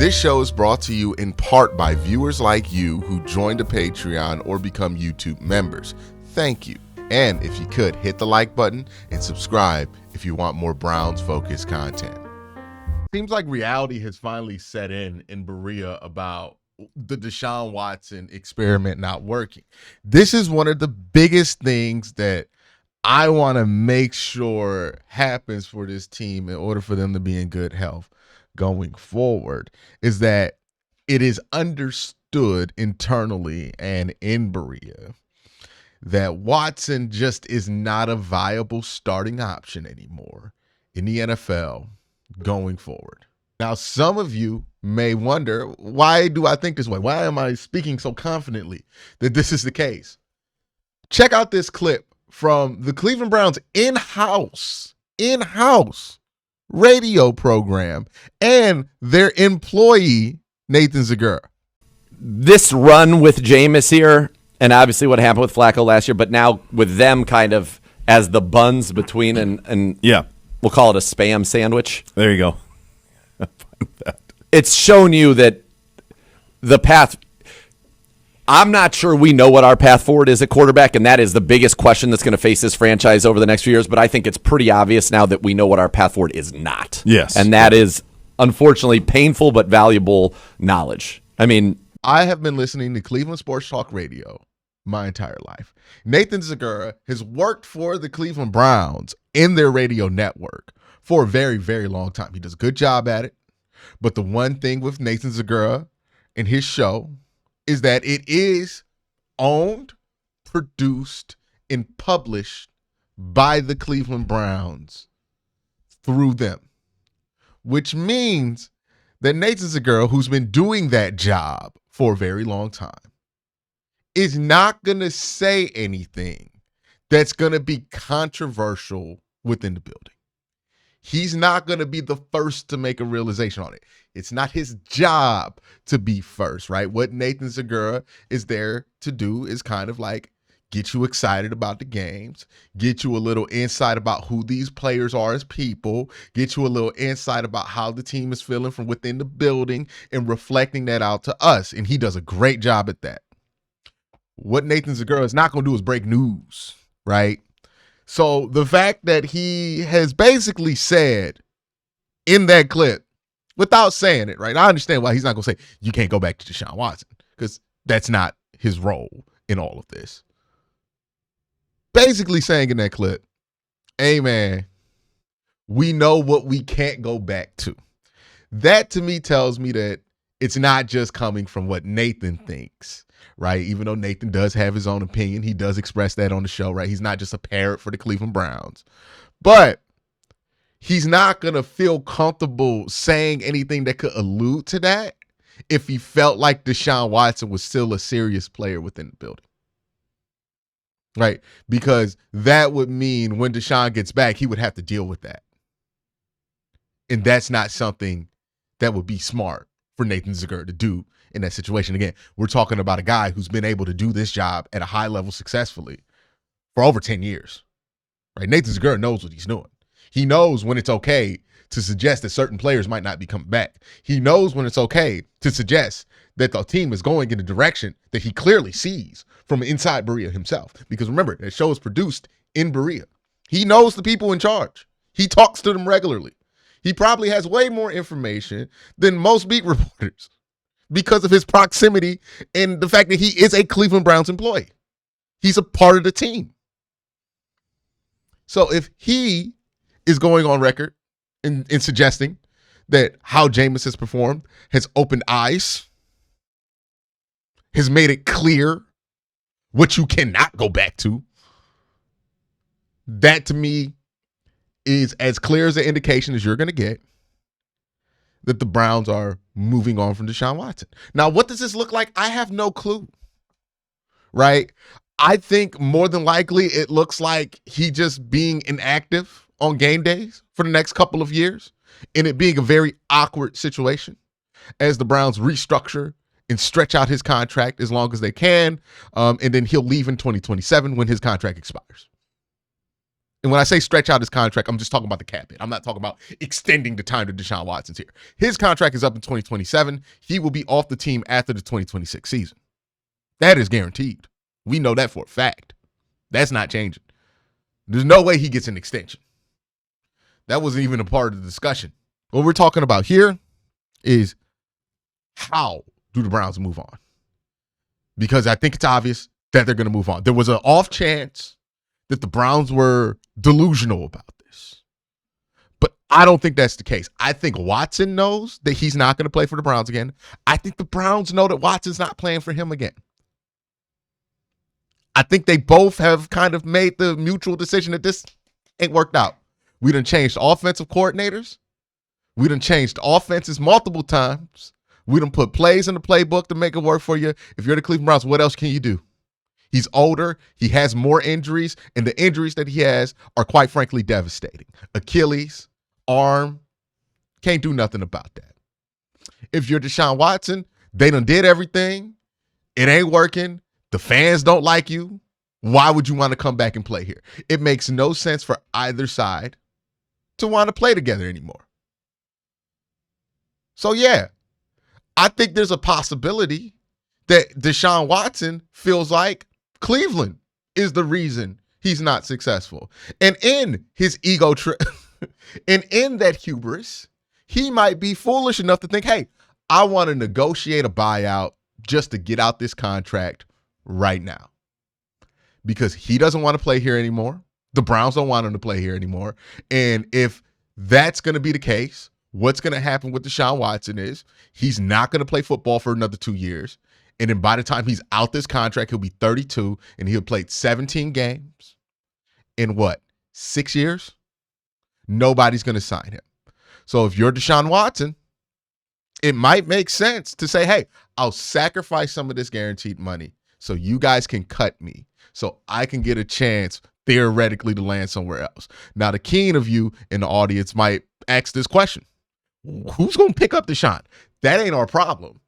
This show is brought to you in part by viewers like you who joined a Patreon or become YouTube members. Thank you. And if you could, hit the like button and subscribe if you want more Browns-focused content. Seems like reality has finally set in Berea about the Deshaun Watson experiment not working. This is one of the biggest things that I want to make sure happens for this team in order for them to be in good health going forward, is that it is understood internally and in Berea that Watson just is not a viable starting option anymore in the NFL going forward. Now, some of you may wonder, why do I think this way? Why am I speaking so confidently that this is the case? Check out this clip from the Cleveland Browns in-house radio program and their employee, Nathan Zegura. This run with Jameis here, and obviously what happened with Flacco last year, but now with them kind of as the buns between and yeah, we'll call it a spam sandwich. There you go. It's shown you that the path, I'm not sure we know what our path forward is at quarterback, and that is the biggest question that's going to face this franchise over the next few years, but I think it's pretty obvious now that we know what our path forward is not. Yes. And that is, unfortunately, painful but valuable knowledge. I mean, I have been listening to Cleveland Sports Talk Radio my entire life. Nathan Zegura has worked for the Cleveland Browns in their radio network for a very, very long time. He does a good job at it. But the one thing with Nathan Zegura and his show is that it is owned, produced, and published by the Cleveland Browns through them, which means that Nathan Zegura, who's been doing that job for a very long time, is not going to say anything that's going to be controversial within the building. He's not going to be the first to make a realization on it. It's not his job to be first, right? What Nathan Zegura is there to do is kind of like get you excited about the games, get you a little insight about who these players are as people, get you a little insight about how the team is feeling from within the building and reflecting that out to us. And he does a great job at that. What Nathan Zegura is not going to do is break news, right? So the fact that he has basically said in that clip, without saying it, right? I understand why he's not going to say, you can't go back to Deshaun Watson, because that's not his role in all of this. Basically saying in that clip, hey, man, we know what we can't go back to. That to me tells me that it's not just coming from what Nathan thinks, right? Even though Nathan does have his own opinion, he does express that on the show, right? He's not just a parrot for the Cleveland Browns. But he's not going to feel comfortable saying anything that could allude to that if he felt like Deshaun Watson was still a serious player within the building. Right? Because that would mean when Deshaun gets back, he would have to deal with that. And that's not something that would be smart for Nathan Zegura to do in that situation. Again, we're talking about a guy who's been able to do this job at a high level successfully for over 10 years. Right? Nathan Zegura knows what he's doing. He knows when it's okay to suggest that certain players might not be coming back. He knows when it's okay to suggest that the team is going in a direction that he clearly sees from inside Berea himself. Because remember, that show is produced in Berea. He knows the people in charge. He talks to them regularly. He probably has way more information than most beat reporters because of his proximity and the fact that he is a Cleveland Browns employee. He's a part of the team. So if he is going on record in suggesting that how Jameis has performed has opened eyes, has made it clear what you cannot go back to, that to me is as clear as an indication as you're going to get that the Browns are moving on from Deshaun Watson. Now, what does this look like? I have no clue, right? I think more than likely it looks like he just being inactive on game days for the next couple of years and it being a very awkward situation as the Browns restructure and stretch out his contract as long as they can, and then he'll leave in 2027 when his contract expires. And when I say stretch out his contract, I'm just talking about the cap hit. I'm not talking about extending the time to Deshaun Watson's here. His contract is up in 2027. He will be off the team after the 2026 season. That is guaranteed. We know that for a fact. That's not changing. There's no way he gets an extension. That wasn't even a part of the discussion. What we're talking about here is how do the Browns move on? Because I think it's obvious that they're going to move on. There was an off chance that the Browns were delusional about this. But I don't think that's the case. I think Watson knows that he's not going to play for the Browns again. I think the Browns know that Watson's not playing for him again. I think they both have kind of made the mutual decision that this ain't worked out. We done changed offensive coordinators. We done changed offenses multiple times. We done put plays in the playbook to make it work for you. If you're the Cleveland Browns, what else can you do? He's older. He has more injuries, and the injuries that he has are quite frankly devastating. Achilles, arm, can't do nothing about that. If you're Deshaun Watson, they done did everything. It ain't working. The fans don't like you. Why would you want to come back and play here? It makes no sense for either side to want to play together anymore. So, yeah, I think there's a possibility that Deshaun Watson feels like Cleveland is the reason he's not successful. And in his ego trip, and in that hubris, he might be foolish enough to think, hey, I want to negotiate a buyout just to get out this contract right now. Because he doesn't want to play here anymore. The Browns don't want him to play here anymore. And if that's going to be the case, what's going to happen with Deshaun Watson is he's not going to play football for another 2 years. And then by the time he's out this contract, he'll be 32 and he'll play 17 games in 6 years? Nobody's going to sign him. So if you're Deshaun Watson, it might make sense to say, hey, I'll sacrifice some of this guaranteed money so you guys can cut me so I can get a chance theoretically to land somewhere else. Now, the keen of you in the audience might ask this question. Who's going to pick up Deshaun? That ain't our problem.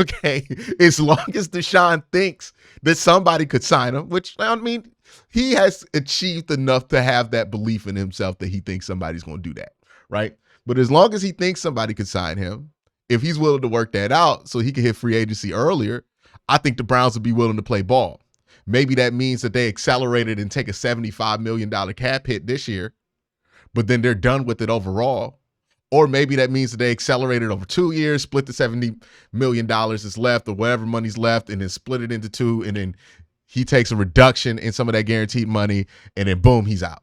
Okay, as long as Deshaun thinks that somebody could sign him, which, I mean, he has achieved enough to have that belief in himself that he thinks somebody's going to do that, right? But as long as he thinks somebody could sign him, if he's willing to work that out so he can hit free agency earlier, I think the Browns would be willing to play ball. Maybe that means that they accelerated and take a $75 million cap hit this year, but then they're done with it overall. Or maybe that means that they accelerated over 2 years, split the $70 million that's left or whatever money's left, and then split it into two, and then he takes a reduction in some of that guaranteed money, and then boom, he's out.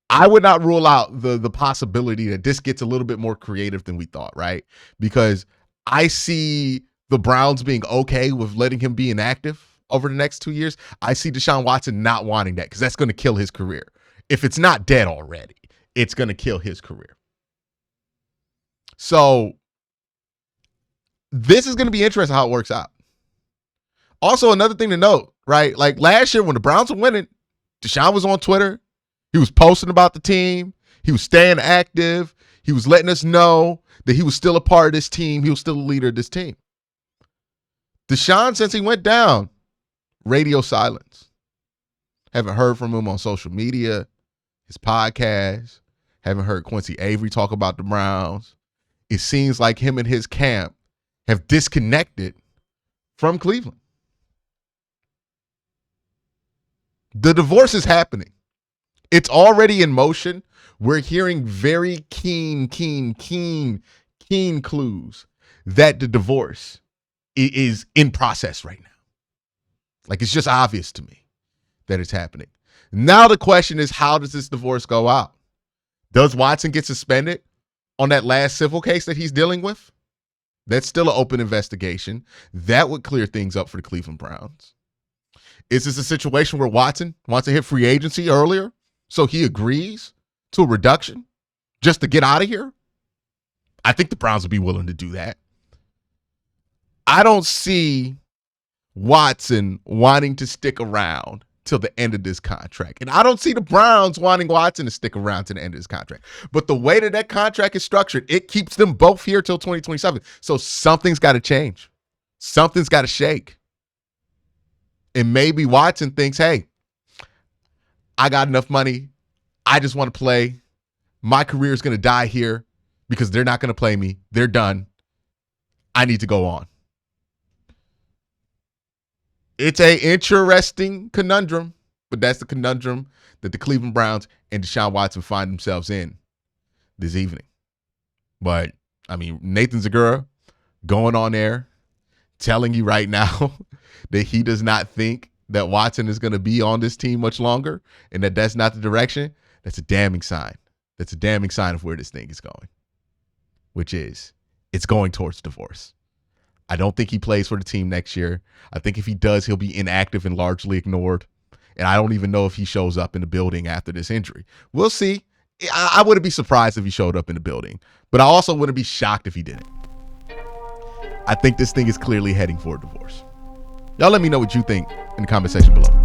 I would not rule out the possibility that this gets a little bit more creative than we thought, right? Because I see the Browns being okay with letting him be inactive over the next 2 years. I see Deshaun Watson not wanting that because that's going to kill his career. If it's not dead already, it's going to kill his career. So this is going to be interesting how it works out. Also, another thing to note, right? Like last year when the Browns were winning, Deshaun was on Twitter. He was posting about the team. He was staying active. He was letting us know that he was still a part of this team. He was still a leader of this team. Deshaun, since he went down, radio silence. Haven't heard from him on social media, his podcast. Haven't heard Quincy Avery talk about the Browns. It seems like him and his camp have disconnected from Cleveland. The divorce is happening. It's already in motion. We're hearing very keen clues that the divorce is in process right now. Like, it's just obvious to me that it's happening. Now the question is, how does this divorce go out? Does Watson get suspended on that last civil case that he's dealing with? That's still an open investigation. That would clear things up for the Cleveland Browns. Is this a situation where Watson wants to hit free agency earlier, so he agrees to a reduction just to get out of here? I think the Browns would be willing to do that. I don't see Watson wanting to stick around till the end of this contract. And I don't see the Browns wanting Watson to stick around to the end of this contract. But the way that that contract is structured, it keeps them both here till 2027. So something's got to change. Something's got to shake. And maybe Watson thinks, hey, I got enough money. I just want to play. My career is going to die here because they're not going to play me. They're done. I need to go on. It's a interesting conundrum, but that's the conundrum that the Cleveland Browns and Deshaun Watson find themselves in this evening. But, I mean, Nathan Zegura going on there telling you right now that he does not think that Watson is going to be on this team much longer and that that's not the direction, that's a damning sign. That's a damning sign of where this thing is going, which is it's going towards divorce. I don't think he plays for the team next year. I think if he does, he'll be inactive and largely ignored. And I don't even know if he shows up in the building after this injury. We'll see. I wouldn't be surprised if he showed up in the building, but I also wouldn't be shocked if he didn't. I think this thing is clearly heading for a divorce. Y'all let me know what you think in the comment section below.